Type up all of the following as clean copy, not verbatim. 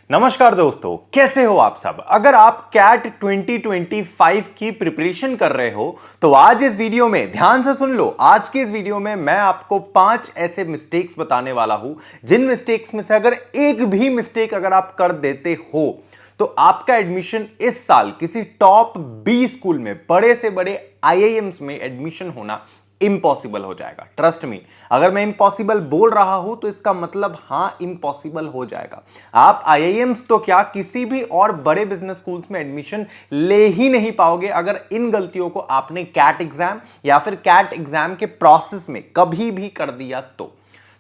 नमस्कार दोस्तों, कैसे हो आप सब। अगर आप कैट 2025 की प्रिपरेशन कर रहे हो तो आज इस वीडियो में ध्यान से सुन लो। आज के इस वीडियो में मैं आपको 5 ऐसे मिस्टेक्स बताने वाला हूं जिन मिस्टेक्स में से अगर एक भी मिस्टेक अगर आप कर देते हो तो आपका एडमिशन इस साल किसी टॉप 20 स्कूल में, बड़े से बड़े आईआईएम्स में एडमिशन होना इम्पॉसिबल हो जाएगा। ट्रस्ट मी, अगर मैं इम्पॉसिबल बोल रहा हूं तो इसका मतलब हां इम्पॉसिबल हो जाएगा। आप आईआईएम्स तो क्या किसी भी और बड़े बिजनेस स्कूल्स में एडमिशन ले ही नहीं पाओगे अगर इन गलतियों को आपने कैट एग्जाम या फिर कैट एग्जाम के प्रोसेस में कभी भी कर दिया तो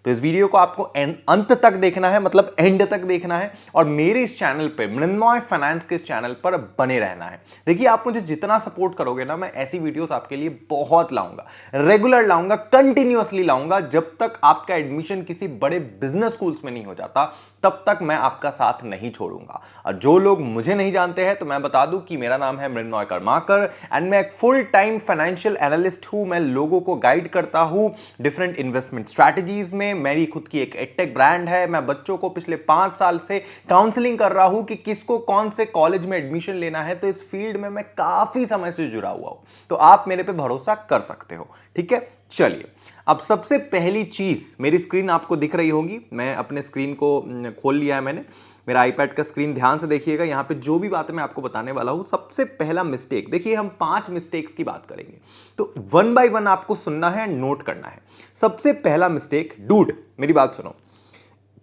इस वीडियो को आपको अंत तक देखना है, मतलब एंड तक देखना है और मेरे इस चैनल पे, मृण्मय फाइनेंस के इस चैनल पर बने रहना है। देखिए, आप मुझे जितना सपोर्ट करोगे ना, मैं ऐसी वीडियोस आपके लिए बहुत लाऊंगा, रेगुलर लाऊंगा, कंटिन्यूअसली लाऊंगा। जब तक आपका एडमिशन किसी बड़े बिजनेस स्कूल्स में नहीं हो जाता तब तक मैं आपका साथ नहीं छोड़ूंगा। और जो लोग मुझे नहीं जानते हैं तो मैं बता दूं कि मेरा नाम है मृण्मय कर्माकर एंड मैं एक फुल टाइम फाइनेंशियल एनालिस्ट हूं। मैं लोगों को गाइड करता हूं डिफरेंट इन्वेस्टमेंट स्ट्रैटेजीज में। मेरी खुद की एक एडटेक ब्रांड है। मैं बच्चों को पिछले 5 साल से काउंसलिंग कर रहा हूं कि किसको कौन से कॉलेज में एडमिशन लेना है। तो इस फील्ड में मैं काफी समय से जुड़ा हुआ हूं, तो आप मेरे पे भरोसा कर सकते हो। ठीक है, चलिए अब सबसे पहली चीज, मेरी स्क्रीन आपको दिख रही होगी। मैं अपने स्क्रीन को खोल लिया है मैंने, मेरा आईपैड का स्क्रीन। ध्यान से देखिएगा, यहां पे जो भी बातें मैं आपको बताने वाला हूं। सबसे पहला मिस्टेक देखिए, हम 5 मिस्टेक्स की बात करेंगे तो वन बाय वन आपको सुनना है, नोट करना है। सबसे पहला मिस्टेक, डूड मेरी बात सुनो,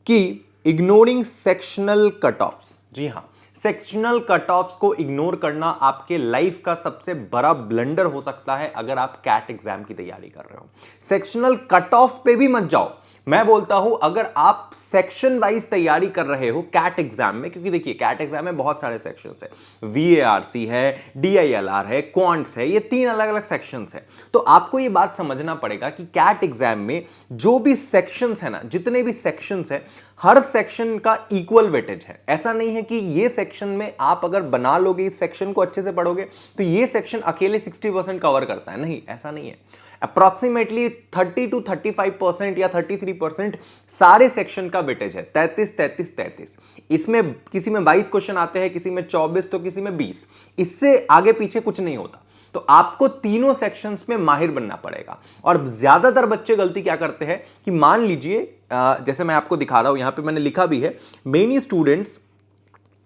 कि इग्नोरिंग सेक्शनल कट ऑफ्स। जी हां, सेक्शनल कट ऑफ्स को इग्नोर करना आपके लाइफ का सबसे बड़ा ब्लंडर हो सकता है अगर आप कैट एग्जाम की तैयारी कर रहे हो। सेक्शनल कट ऑफ पे भी मत जाओ। मैं बोलता हूं अगर आप सेक्शन वाइज तैयारी कर रहे हो कैट एग्जाम में, क्योंकि देखिए कैट एग्जाम में बहुत सारे सेक्शंस है, वीएआरसी है, डीआईएलआर है, क्वांट्स है, ये 3 अलग अलग सेक्शंस है। तो आपको ये बात समझना पड़ेगा कि कैट एग्जाम में जो भी सेक्शंस है ना, जितने भी सेक्शंस है, हर सेक्शन का इक्वल वेटेज है। ऐसा नहीं है कि ये सेक्शन में आप अगर बना लोगे, इस सेक्शन को अच्छे से पढ़ोगे तो ये सेक्शन अकेले 60% कवर करता है। नहीं, ऐसा नहीं है। अप्रॉक्सीमेटली 30 to 35% या 33% सारे सेक्शन का वेटेज है। 33 इसमें किसी में 22 क्वेश्चन आते हैं, किसी में 24 तो किसी में 20। इससे आगे पीछे कुछ नहीं होता। तो आपको तीनों सेक्शंस में माहिर बनना पड़ेगा। और ज्यादातर बच्चे गलती क्या करते हैं कि मान लीजिए, जैसे मैं आपको दिखा रहा हूं, यहां पे मैंने लिखा भी है, many students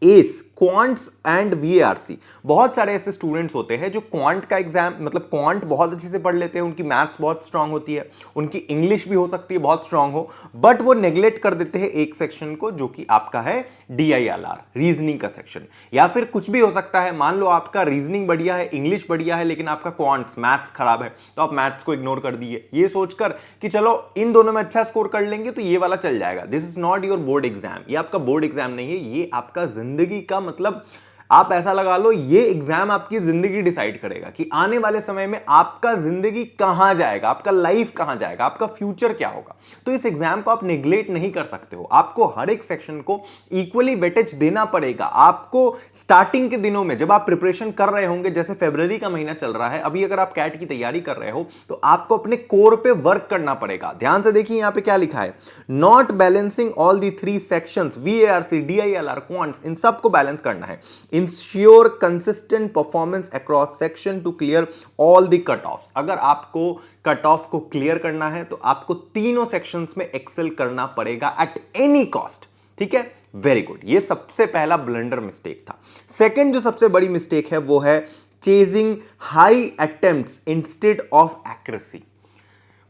S quants and VRC. बहुत सारे ऐसे स्टूडेंट्स होते हैं जो क्वांट का एग्जाम, मतलब क्वांट बहुत अच्छे से पढ़ लेते हैं, उनकी मैथ्स बहुत स्ट्रांग होती है, उनकी इंग्लिश भी हो सकती है बहुत स्ट्रांग हो, बट वो नेग्लेक्ट कर देते हैं एक सेक्शन को जो कि आपका है डीआईएलआर, रीजनिंग का सेक्शन। या फिर कुछ भी हो सकता है, मान लो आपका रीजनिंग बढ़िया है, इंग्लिश बढ़िया है, लेकिन आपका क्वांट्स मैथ्स खराब है, तो आप मैथ्स को इग्नोर कर दिए ये सोचकर कि चलो इन दोनों में अच्छा स्कोर कर लेंगे तो ये वाला चल जाएगा। This is not your board exam. ये आपका बोर्ड एग्जाम नहीं है, ये आपका जिंदगी का, मतलब आप ऐसा लगा लो, ये एग्जाम आपकी जिंदगी डिसाइड करेगा कि आने वाले समय में आपका जिंदगी कहां जाएगा, आपका लाइफ कहां जाएगा, आपका फ्यूचर क्या होगा। तो इस एग्जाम को आप नेग्लेक्ट नहीं कर सकते हो। आपको हर एक सेक्शन को इक्वली वेटेज देना पड़ेगा। आपको स्टार्टिंग के दिनों में जब आप प्रिपरेशन कर रहे होंगे, जैसे फरवरी का महीना चल रहा है, अभी अगर आप कैट की तैयारी कर रहे हो तो आपको अपने कोर पे वर्क करना पड़ेगा। ध्यान से देखिए, यहां पे क्या लिखा है, not balancing all the 3 sections, VARC, DILR, quants, इन सबको बैलेंस करना है। Ensure consistent performance across section to clear all the cutoffs। अगर आपको कट ऑफ को क्लियर करना है तो आपको तीनों सेक्शंस में एक्सेल करना पड़ेगा एट एनी कॉस्ट। ठीक है, वेरी गुड। ये सबसे पहला ब्लंडर मिस्टेक था। सेकंड जो सबसे बड़ी मिस्टेक है वो है chasing high attempts instead of accuracy.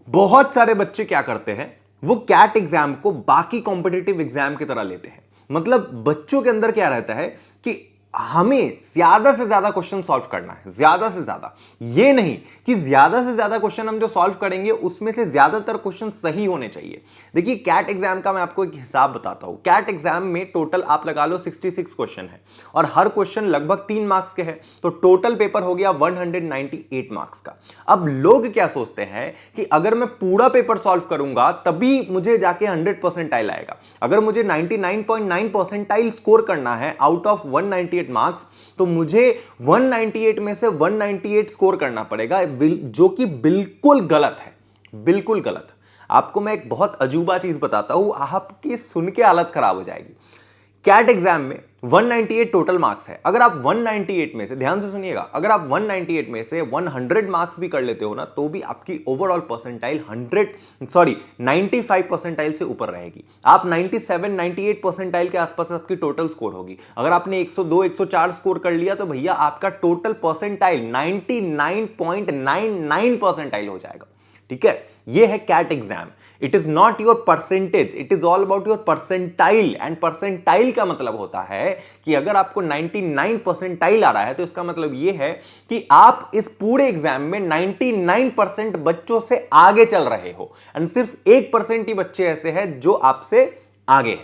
बहुत सारे बच्चे क्या करते हैं, वो कैट एग्जाम को बाकी कॉम्पिटिटिव एग्जाम की तरह लेते हैं। मतलब बच्चों के अंदर क्या रहता है कि हमें ज्यादा से ज्यादा क्वेश्चन सॉल्व करना है, ज्यादा से ज्यादा। ये नहीं कि ज्यादा से ज्यादा क्वेश्चन हम जो सॉल्व करेंगे उसमें से ज्यादातर क्वेश्चन सही होने चाहिए। देखिए, कैट एग्जाम का मैं आपको एक हिसाब बताता हूं। कैट एग्जाम में टोटल आप लगा लो 66 क्वेश्चन है और हर क्वेश्चन लगभग 3 मार्क्स के हैं, तो टोटल पेपर हो गया 198 मार्क्स का। अब लोग क्या सोचते हैं कि अगर मैं पूरा पेपर सॉल्व करूंगा तभी मुझे जाके 100 परसेंटाइल आएगा। अगर मुझे 99.9 परसेंटाइल स्कोर करना है आउट ऑफ 198 मार्क्स, तो मुझे 198 में से 198 स्कोर करना पड़ेगा, जो कि बिल्कुल गलत है, बिल्कुल गलत। आपको मैं एक बहुत अजूबा चीज बताता हूं, आपकी सुन के हालत खराब हो जाएगी। कैट एग्जाम में 198 टोटल मार्क्स है। अगर आप 198 में से, ध्यान से सुनिएगा, अगर आप 198 में से 100 मार्क्स भी कर लेते हो ना, तो भी आपकी ओवरऑल परसेंटाइल 95 परसेंटाइल से ऊपर रहेगी। आप 97 98 परसेंटाइल के आसपास आपकी टोटल स्कोर होगी। अगर आपने 102 104 स्कोर कर लिया तो भैया आपका टोटल परसेंटाइल 99.99 परसेंटाइल हो जाएगा। ठीक है, ये है CAT exam. It is not your percentage, it is all about your percentile. And percentile का मतलब होता है कि अगर आपको 99 परसेंटाइल आ रहा है तो इसका मतलब यह है कि आप इस पूरे एग्जाम में 99% बच्चों से आगे चल रहे हो, एंड सिर्फ 1% ही बच्चे ऐसे हैं जो आपसे आगे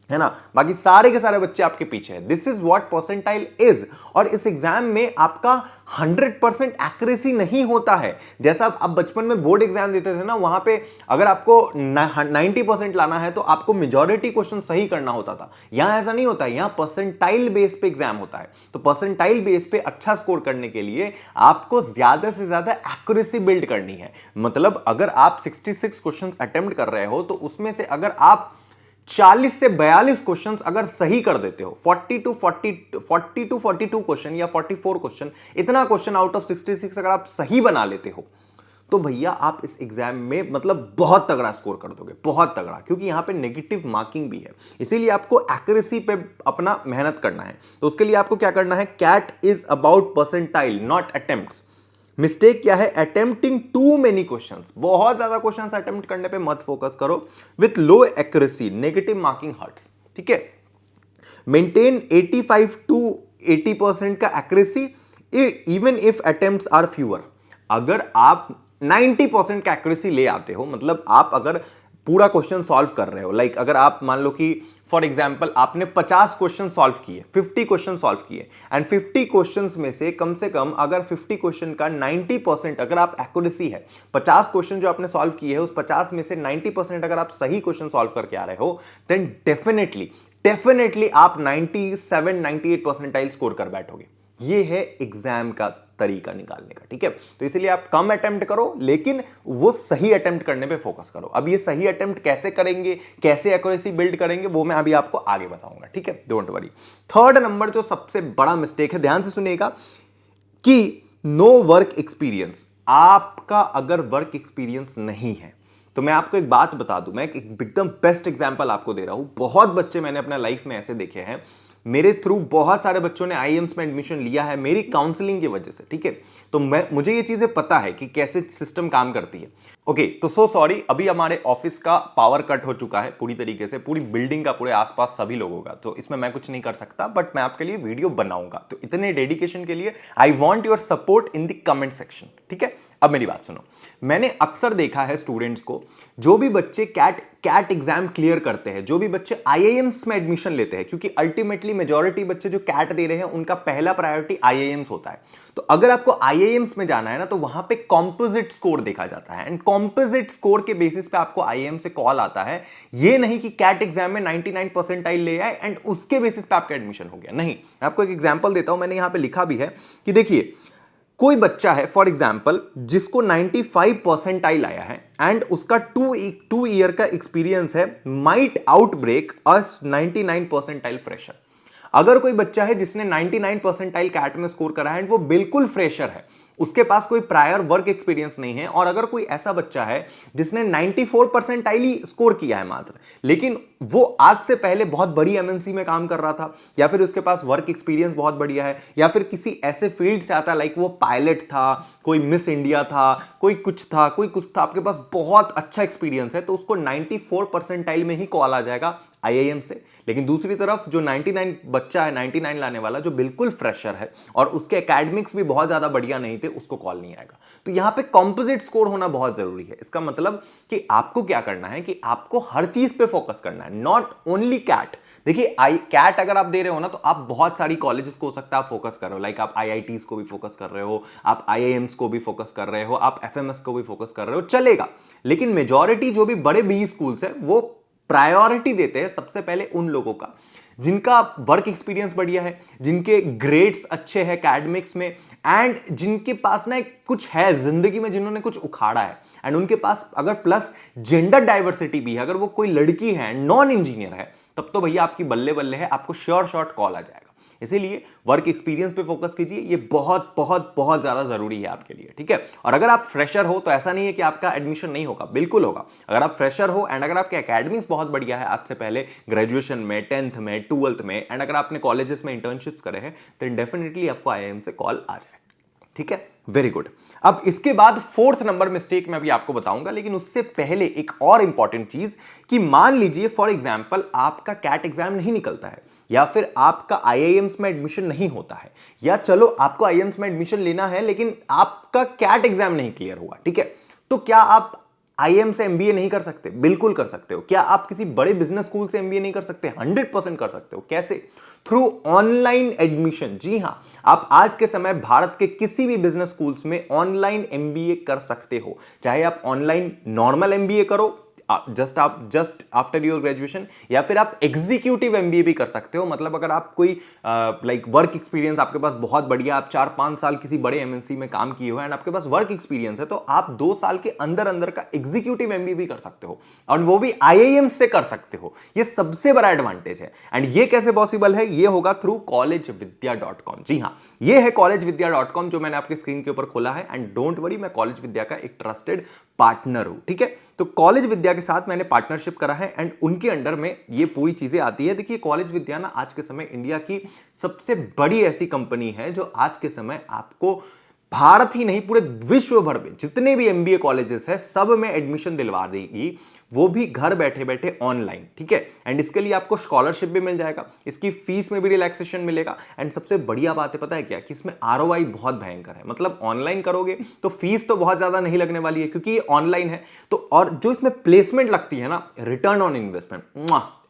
है ना, बाकी सारे के सारे बच्चे आपके पीछे हैं। This is what percentile is. और इस एग्जाम में आपका 100% एक्यूरेसी नहीं होता है। जैसा आप बचपन में बोर्ड एग्जाम देते थे ना, वहां पे अगर आपको 90% लाना है तो आपको मेजॉरिटी क्वेश्चन सही करना होता था। यहां ऐसा नहीं होता है, यहां परसेंटाइल बेस पे एग्जाम होता है। तो परसेंटाइल बेस पे अच्छा स्कोर करने के लिए आपको ज्यादा से ज्यादा एक्यूरेसी बिल्ड करनी है। मतलब अगर आप 66 क्वेश्चन अटेम्प्ट कर रहे हो तो उसमें से अगर आप 40 से 42 क्वेश्चंस अगर सही कर देते हो, 40 टू 42 क्वेश्चन या 44 क्वेश्चन, इतना क्वेश्चन आउट ऑफ 66 अगर आप सही बना लेते हो तो भैया आप इस एग्जाम में मतलब बहुत तगड़ा स्कोर कर दोगे, बहुत तगड़ा। क्योंकि यहां पे नेगेटिव मार्किंग भी है, इसीलिए आपको एक्यूरेसी पे अपना मेहनत करना है। तो उसके लिए आपको क्या करना है, CAT is about percentile not attempts. Mistake क्या है, अटेम्प्टिंग टू मेनी क्वेश्चंस। बहुत ज्यादा क्वेश्चंस अटेम्प्ट करने पे मत फोकस करो। With low accuracy negative marking hurts. ठीक है, मेंटेन 85 टू 80% का accuracy even if attempts are fewer. अगर आप 90% का एक्यूरेसी ले आते हो, मतलब आप अगर पूरा क्वेश्चन सॉल्व कर रहे हो, लाइक अगर आप मान लो कि फॉर एग्जाम्पल आपने 50 क्वेश्चन सॉल्व किए, 50 क्वेश्चन सॉल्व किए, एंड 50 क्वेश्चंस में से कम अगर 50 क्वेश्चन का 90% अगर आप एक्यूरेसी है, 50 क्वेश्चन जो आपने सॉल्व किए हैं उस 50 में से 90% अगर आप सही क्वेश्चन सॉल्व करके आ रहे हो, देन डेफिनेटली आप 97 98 परसेंटाइल स्कोर कर बैठोगे। ये है एग्जाम का तरीका निकालने का। ठीक है, तो इसलिए आप कम अटेम्प्ट करो लेकिन वो सही अटेम्प्ट करने पे फोकस करो। अब ये सही अटेम्प्ट कैसे करेंगे, कैसे एक्यूरेसी बिल्ड करेंगे, वो मैं अभी आपको आगे बताऊंगा। ठीक है, डोंट वरी। थर्ड नंबर जो सबसे बड़ा मिस्टेक है, ध्यान से सुनिएगा, कि नो वर्क एक्सपीरियंस। आपका अगर वर्क एक्सपीरियंस नहीं है तो मैं आपको एक बात बता दूं, मैं एक एकदम बेस्ट एग्जांपल आपको दे रहा हूं। बहुत बच्चे मैंने अपने लाइफ में ऐसे देखे हैं, मेरे थ्रू बहुत सारे बच्चों ने आईएएम्स में एडमिशन लिया है मेरी काउंसलिंग की वजह से। ठीक है, तो मुझे ये चीजें पता है कि कैसे सिस्टम काम करती है। ओके, तो सो सॉरी, अभी हमारे ऑफिस का पावर कट हो चुका है पूरी तरीके से, पूरी बिल्डिंग का, पूरे आसपास सभी लोगों का। तो इसमें मैं कुछ नहीं कर सकता, बट मैं आपके लिए वीडियो बनाऊंगा। तो इतने डेडिकेशन के लिए I want your support in the comment section. ठीक है, अब मेरी बात सुनो। मैंने अक्सर देखा है स्टूडेंट्स को, जो भी बच्चे कैट एग्जाम क्लियर करते हैं, जो भी बच्चे आईआईएम्स में एडमिशन लेते हैं, क्योंकि अल्टीमेटली मेजॉरिटी बच्चे जो कैट दे रहे हैं उनका पहला प्रायोरिटी आईआईएम्स होता है। तो अगर आपको आईआईएम्स में जाना है ना, तो वहां पे कॉम्पोजिट स्कोर देखा जाता है, एंड कॉम्पोजिट स्कोर के बेसिस पे आपको आईआईएम से कॉल आता है। ये नहीं कि कैट एग्जाम में 99 परसेंटाइल ले आए एंड उसके बेसिस पे आपका एडमिशन हो गया। नहीं, मैं आपको एक एग्जाम्पल देता हूं, मैंने यहां पे लिखा भी है कि देखिए, कोई बच्चा है फॉर एग्जाम्पल जिसको 95 परसेंटाइल आया है एंड उसका 2 ईयर का एक्सपीरियंस है, माइट आउटब्रेक अस 99 परसेंटाइल फ्रेशर। अगर कोई बच्चा है जिसने 99 परसेंटाइल कैट में स्कोर करा है एंड वो बिल्कुल फ्रेशर है, उसके पास कोई प्रायर वर्क एक्सपीरियंस नहीं है, और अगर कोई ऐसा बच्चा है जिसने 94 परसेंटाइल ही स्कोर किया है मात्र, लेकिन वो आज से पहले बहुत बड़ी एमएनसी में काम कर रहा था, या फिर उसके पास वर्क एक्सपीरियंस बहुत बढ़िया है, या फिर किसी ऐसे फील्ड से आता, लाइक वो पायलट था, कोई मिस इंडिया था, कोई कुछ था, आपके पास बहुत अच्छा एक्सपीरियंस है, तो उसको 94 परसेंटाइल में ही कॉल आ जाएगा आईआईएम से। लेकिन दूसरी तरफ जो 99 बच्चा है, 99 लाने वाला, जो बिल्कुल फ्रेशर है और उसके एकेडमिक्स भी बहुत ज्यादा बढ़िया नहीं थे, उसको कॉल नहीं आएगा। तो यहां पे कॉम्पोजिट स्कोर होना बहुत जरूरी है। इसका मतलब कि आपको क्या करना है कि आपको हर चीज पे फोकस करना है, नॉट ओनली कैट। देखिए, कैट अगर आप दे रहे हो ना, तो आप बहुत सारी कॉलेजेस को हो सकता है आप फोकस कर रहे हो, लाइक आप आईआईटीज को भी फोकस कर रहे हो, आप आईआईएम्स को भी फोकस कर रहे हो, आप एफएमएस को भी फोकस कर रहे हो, चलेगा। लेकिन मेजॉरिटी जो भी बड़े बी स्कूल्स है वो प्रायोरिटी देते हैं सबसे पहले उन लोगों का जिनका वर्क एक्सपीरियंस बढ़िया है, जिनके ग्रेड्स अच्छे हैं एकेडमिक्स में, एंड जिनके पास ना कुछ है जिंदगी में, जिन्होंने कुछ उखाड़ा है, एंड उनके पास अगर प्लस जेंडर डाइवर्सिटी भी है, अगर वो कोई लड़की है, नॉन इंजीनियर है, तब तो भैया आपकी बल्ले बल्ले है, आपको श्योर शॉट कॉल आ जाएगा। इसीलिए वर्क एक्सपीरियंस पे फोकस कीजिए, ये बहुत बहुत बहुत ज्यादा जरूरी है आपके लिए, ठीक है। और अगर आप फ्रेशर हो तो ऐसा नहीं है कि आपका एडमिशन नहीं होगा, बिल्कुल होगा। अगर आप फ्रेशर हो एंड अगर आपके एकेडमिक्स बहुत बढ़िया है आज से पहले ग्रेजुएशन में, 10th में, 12th में, एंड अगर आपने कॉलेजेस में इंटर्नशिप्स करे हैं तो डेफिनेटली आपको आईआईएम से कॉल आ जाएगा, ठीक है। Very good. अब इसके बाद 4th नंबर मिस्टेक मैं अभी आपको बताऊंगा, लेकिन उससे पहले एक और इंपॉर्टेंट चीज कि मान लीजिए फॉर एग्जांपल आपका कैट एग्जाम नहीं निकलता है, या फिर आपका आईआईएम्स में एडमिशन नहीं होता है, या चलो आपको आईआईएम्स में एडमिशन लेना है लेकिन आपका कैट एग्जाम नहीं क्लियर हुआ, ठीक है। तो क्या आप आईएम से एमबीए नहीं कर सकते? बिल्कुल कर सकते हो। क्या आप किसी बड़े बिजनेस स्कूल से एमबीए नहीं कर सकते? 100% कर सकते हो। कैसे? Through online admission. जी हां, आप आज के समय भारत के किसी भी बिजनेस स्कूल्स में ऑनलाइन एमबीए कर सकते हो। चाहे आप ऑनलाइन नॉर्मल एमबीए करो जस्ट आफ्टर योर ग्रेजुएशन, या फिर आप एग्जीक्यूटिव एमबीए भी कर सकते हो। मतलब अगर आप कोई लाइक वर्क एक्सपीरियंस आपके पास बहुत बढ़िया, आप 4-5 साल किसी बड़े एमएनसी में काम किए हो एंड आपके पास वर्क एक्सपीरियंस है, तो आप 2 साल के अंदर अंदर का एग्जीक्यूटिव एमबीए भी कर सकते हो, और वो भी आईआईएम से कर सकते हो। ये सबसे बड़ा एडवांटेज है। एंड ये कैसे पॉसिबल है? ये होगा थ्रू collegevidya.com। जी हाँ, ये है collegevidya.com जो मैंने आपके स्क्रीन के ऊपर खोला है। एंड डोंट वरी, मैं कॉलेज विद्या का एक ट्रस्टेड पार्टनर हूं, ठीक है। तो कॉलेज विद्या के साथ मैंने पार्टनरशिप करा है एंड उनके अंडर में ये पूरी चीजें आती है। देखिए, कॉलेज विद्या ना आज के समय इंडिया की सबसे बड़ी ऐसी कंपनी है जो आज के समय आपको भारत ही नहीं पूरे विश्व भर में जितने भी एमबीए कॉलेजेस है सब में एडमिशन दिलवा देगी, वो भी घर बैठे बैठे ऑनलाइन, ठीक है। एंड इसके लिए आपको स्कॉलरशिप भी मिल जाएगा, इसकी फीस में भी रिलैक्सेशन मिलेगा। एंड सबसे बढ़िया बात है पता है क्या, कि इसमें आरओआई बहुत भयंकर है। मतलब ऑनलाइन करोगे तो फीस तो बहुत ज्यादा नहीं लगने वाली है क्योंकि ये ऑनलाइन है। तो और जो इसमें प्लेसमेंट लगती है ना, return on investment,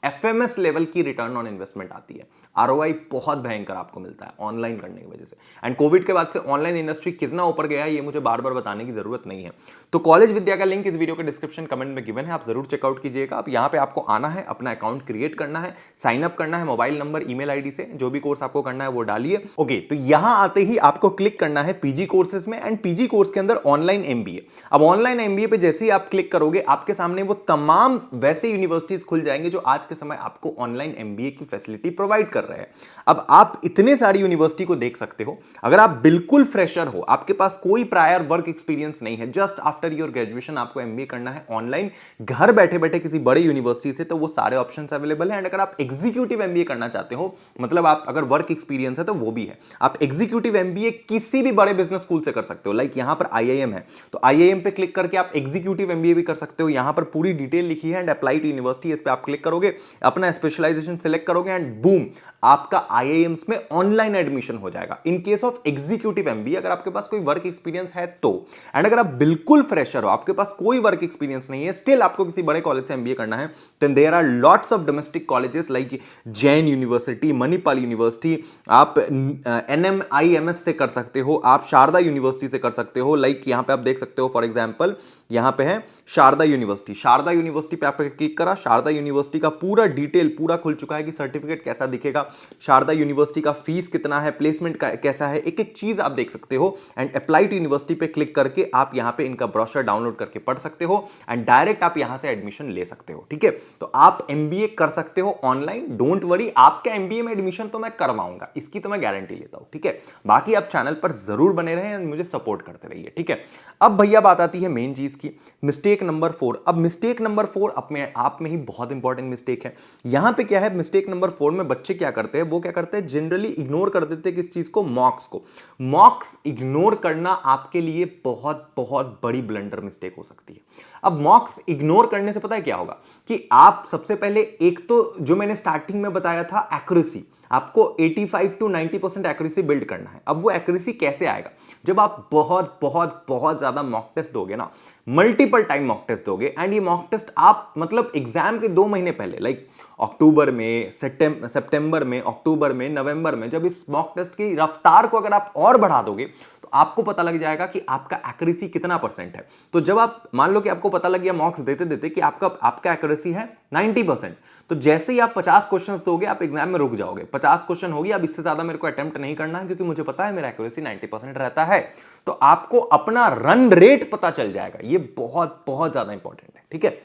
FMS level की रिटर्न ऑन इन्वेस्टमेंट आती है। आरओआई बहुत भयंकर आपको मिलता है ऑनलाइन करने की वजह से। एंड कोविड के बाद से ऑनलाइन इंडस्ट्री कितना ऊपर गया है ये मुझे बार बार बताने की जरूरत नहीं है। तो कॉलेज विद्या का लिंक इस वीडियो के डिस्क्रिप्शन कमेंट में गिवन है, आप जरूर चेकआउट कीजिएगा। आप यहाँ पे आपको आना है, अपना अकाउंट क्रिएट करना है, साइन अप करना है मोबाइल नंबर ईमेल आईडी से, जो भी कोर्स आपको करना है वो डालिए। ओके, तो यहां आते ही आपको क्लिक करना है पीजी कोर्सेज में, एंड पीजी कोर्स के अंदर ऑनलाइन एमबीए। अब ऑनलाइन एमबीए पे जैसे ही आप क्लिक करोगे आपके सामने वो तमाम वैसे यूनिवर्सिटीज खुल जाएंगे जो आज के समय आपको ऑनलाइन एमबीए की फैसिलिटी प्रोवाइड कर रहे हैं। अब आप इतने सारी यूनिवर्सिटी को देख सकते हो। अगर आप बिल्कुल फ्रेशर हो, आपके पास कोई प्रायर वर्क एक्सपीरियंस नहीं है, जस्ट आफ्टर योर ग्रेजुएशन आपको एमबीए करना है ऑनलाइन घर बैठे बैठे किसी बड़े यूनिवर्सिटी से, तो वो सारे ऑप्शंस अवेलेबल हैं। एंड अगर आप एग्जीक्यूटिव एमबीए करना चाहते हो, मतलब आप अगर वर्क एक्सपीरियंस है तो वो भी है। आप एग्जीक्यूटिव एमबीए किसी भी बड़े बिजनेस स्कूल से कर सकते हो। लाइक यहां पर आईआईएम है तो आईआईएम पे क्लिक करके आप एग्जीक्यूटिव एमबीए भी कर सकते हो। यहां पर पूरी डिटेल लिखी है एंड अप्लाई टू यूनिवर्सिटी, इस पे आप क्लिक करोगे, अपना स्पेशलाइजेशन सिलेक्ट करोगे एंड बूम, आपका आईआईएम्स में ऑनलाइन एडमिशन हो जाएगा। In case of executive MBA अगर आपके पास कोई वर्क एक्सपीरियंस है तो, एंड अगर आप बिल्कुल फ्रेशर हो, आपके पास कोई वर्क एक्सपीरियंस नहीं है, स्टिल आपको किसी बड़े कॉलेज से एमबीए करना है, then there are lots of domestic colleges like Jain university, Manipal university, आप एनएमआईएमएस से कर सकते हो, आप शारदा यूनिवर्सिटी से कर सकते हो। लाइक यहां पे आप देख सकते हो फॉर एग्जांपल यहां पे है शारदा यूनिवर्सिटी। शारदा यूनिवर्सिटी पे आपने क्लिक करा, शारदा यूनिवर्सिटी का पूरा डिटेल पूरा खुल चुका है कि सर्टिफिकेट कैसा दिखेगा, शारदा यूनिवर्सिटी का फीस कितना है, प्लेसमेंट का कैसा है, एक एक चीज आप देख सकते हो। एंड अप्लाई टू यूनिवर्सिटी पे क्लिक करके आप यहां पे इनका ब्रोशर डाउनलोड करके पढ़ सकते हो एंड डायरेक्ट आप यहां से एडमिशन ले सकते हो, ठीक है। तो आप एमबीए कर सकते हो ऑनलाइन, डोंट वरी, आपका एमबीए में एडमिशन तो मैं करवाऊंगा, इसकी तो मैं गारंटी लेता हूं, ठीक है। बाकी आप चैनल पर जरूर बने रहें एंड मुझे सपोर्ट करते रहिए, ठीक है। अब भैया बात आती है मेन चीज की, मिस्टेक नंबर 4। अब मिस्टेक नंबर 4 अपने आप में ही बहुत इंपॉर्टेंट मिस्टेक है। यहां पे क्या है, मिस्टेक नंबर 4 में बच्चे क्या करते हैं, वो क्या करते हैं, जनरली इग्नोर कर देते हैं किस चीज को, मॉक्स को। मॉक्स इग्नोर करना आपके लिए बहुत बहुत बड़ी ब्लंडर मिस्टेक हो सकती है। अब मॉक्स इग्नोर करने से पता है क्या होगा, कि आप सबसे पहले एक तो जो मैंने स्टार्टिंग में बताया था एक्यूरेसी, आपको 85 to 90% एक्यूरेसी बिल्ड करना है। अब वो एक्यूरेसी कैसे आएगा, जब आप बहुत बहुत बहुत ज्यादा मॉक टेस्ट दोगे ना, मल्टीपल टाइम मॉक टेस्ट दोगे, एंड ये मॉक टेस्ट आप मतलब एग्जाम के 2 महीने पहले, लाइक अक्टूबर में, सितंबर में, अक्टूबर में, नवंबर में, जब इस मॉक टेस्ट की रफ्तार को अगर आप और बढ़ा दोगे तो आपको पता लग जाएगा कि आपका एक्यूरेसी कितना परसेंट है। तो जब आप मान लो कि आपको पता लग गया मॉक्स देते देते कि आपका एक्यूरेसी है 90%, तो जैसे ही आप 50 क्वेश्चंस दोगे आप एग्जाम में रुक जाओगे। 50 क्वेश्चन हो गया, अब इससे ज्यादा मेरे को अटेम्प्ट नहीं करना है क्योंकि मुझे पता है मेरा एक्यूरेसी 90% रहता है। तो आपको अपना रन रेट पता चल जाएगा, ये बहुत बहुत ज्यादा इंपॉर्टेंट है, ठीक है।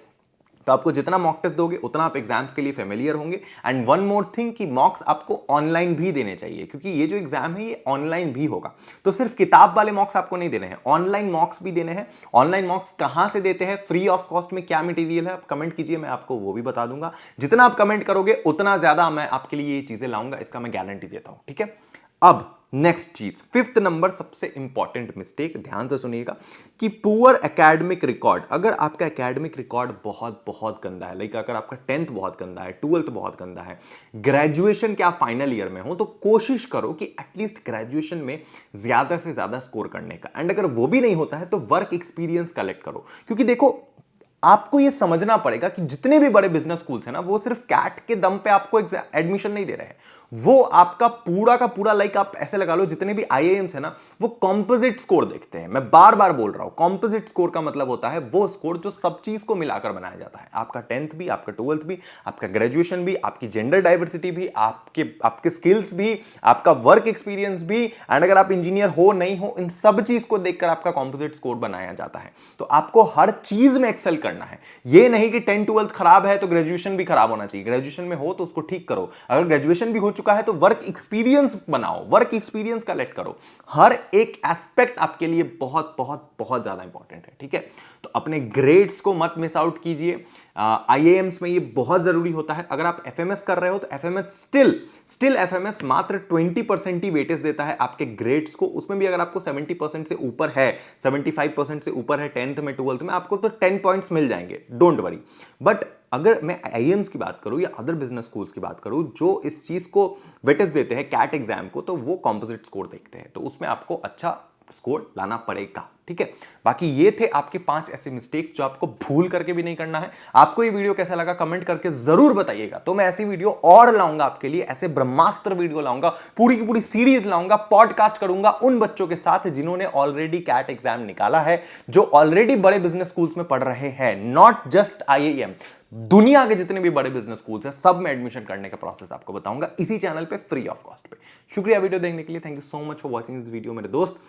तो आपको जितना मॉक टेस्ट दोगे उतना आप एग्जाम्स के लिए फेमिलियर होंगे। एंड वन मोर थिंग कि मॉक्स आपको ऑनलाइन भी देने चाहिए, क्योंकि ये जो एग्जाम है ये ऑनलाइन भी होगा। तो सिर्फ किताब वाले मॉक्स आपको नहीं देने हैं, ऑनलाइन मॉक्स भी देने हैं। ऑनलाइन मॉक्स कहां से देते हैं, फ्री ऑफ कॉस्ट में क्या मटेरियल है, आप कमेंट कीजिए, मैं आपको वो भी बता दूंगा। जितना आप कमेंट करोगे उतना ज्यादा मैं आपके लिए ये चीजें लाऊंगा, इसका मैं गारंटी देता हूं, ठीक है। अब नेक्स्ट चीज, फिफ्थ नंबर सबसे इंपॉर्टेंट मिस्टेक, ध्यान से सुनिएगा, कि पुअर एकेडमिक रिकॉर्ड। अगर आपका एकेडमिक रिकॉर्ड बहुत बहुत गंदा है, लाइक अगर आपका 10th बहुत गंदा है, 12th बहुत गंदा है, ग्रेजुएशन के आप फाइनल ईयर में हो, तो कोशिश करो कि एटलीस्ट ग्रेजुएशन में ज्यादा से ज्यादा स्कोर करने का। एंड अगर वो भी नहीं होता है तो वर्क एक्सपीरियंस कलेक्ट करो, क्योंकि देखो आपको यह समझना पड़ेगा कि जितने भी बड़े बिजनेस स्कूल्स हैं ना, वो सिर्फ कैट के दम पे आपको एडमिशन नहीं दे रहे हैं, वो आपका पूरा का पूरा, लाइक आप ऐसे लगा लो जितने भी आईआईएम्स है ना, वो कॉम्पोजिट स्कोर देखते हैं। मैं बार बार बोल रहा हूं, कॉम्पोजिट स्कोर का मतलब होता है वो स्कोर जो सब चीज को मिलाकर बनाया जाता है, आपका 10th भी, आपका 12th भी, आपका ग्रेजुएशन भी, आपकी जेंडर डाइवर्सिटी भी, आपके स्किल्स भी, आपका वर्क एक्सपीरियंस भी, एंड अगर आप इंजीनियर हो नहीं हो, इन सब चीज को देखकर आपका कॉम्पोजिट स्कोर बनाया जाता है। तो आपको हर चीज में एक्सेल करना है। ये नहीं कि 10th 12th खराब है तो ग्रेजुएशन भी खराब होना चाहिए। ग्रेजुएशन में हो तो उसको ठीक करो, अगर ग्रेजुएशन भी हो चुका है तो वर्क एक्सपीरियंस बनाओ, वर्क एक्सपीरियंस कलेक्ट करो। हर एक एस्पेक्ट आपके लिए बहुत बहुत बहुत ज्यादा इंपॉर्टेंट है, ठीक है। तो अपने ग्रेड्स को मत मिस आउट कीजिए। आईआईएम्स में ये बहुत जरूरी होता है। अगर आप एफएमएस कर रहे हो तो एफएमएस स्टिल एफएमएस मात्र 20% ही वेटेज देता है आपके ग्रेड्स को। उसमें भी अगर आपको 70% से ऊपर है, 75% से ऊपर है 10th में 12th में, आपको तो 10 पॉइंट्स मिल जाएंगे, डोंट वरी। बट अगर मैं आईआईएम्स की बात करूं या अदर बिजनेस स्कूल्स की बात करूं जो इस चीज को वेटेज देते हैं कैट एग्जाम को, तो वो कॉम्पोजिट स्कोर देखते हैं, तो उसमें आपको अच्छा स्कोर लाना पड़ेगा, ठीक है। बाकी ये थे आपके 5 ऐसे मिस्टेक्स जो आपको भूल करके भी नहीं करना है। आपको ये वीडियो कैसा लगा कमेंट करके जरूर बताइएगा, तो मैं ऐसी वीडियो और लाऊंगा आपके लिए, ऐसे ब्रह्मास्त्र वीडियो लाऊंगा, पूरी की पूरी सीरीज लाऊंगा, पॉडकास्ट करूंगा उन बच्चों के साथ जिन्होंने ऑलरेडी कैट एग्जाम निकाला है, जो ऑलरेडी बड़े बिजनेस स्कूल्स में पढ़ रहे हैं, नॉट जस्ट आईआईएम। दुनिया के जितने भी बड़े बिजनेस स्कूल्स हैं सब में एडमिशन करने का प्रोसेस आपको बताऊंगा इसी चैनल पे फ्री ऑफ कॉस्ट पे। शुक्रिया वीडियो देखने के लिए, thank you so much for watching this video मेरे दोस्त।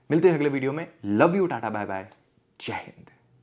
मिलते हैं अगले वीडियो में। Love you, tata, bye bye, जय हिंद।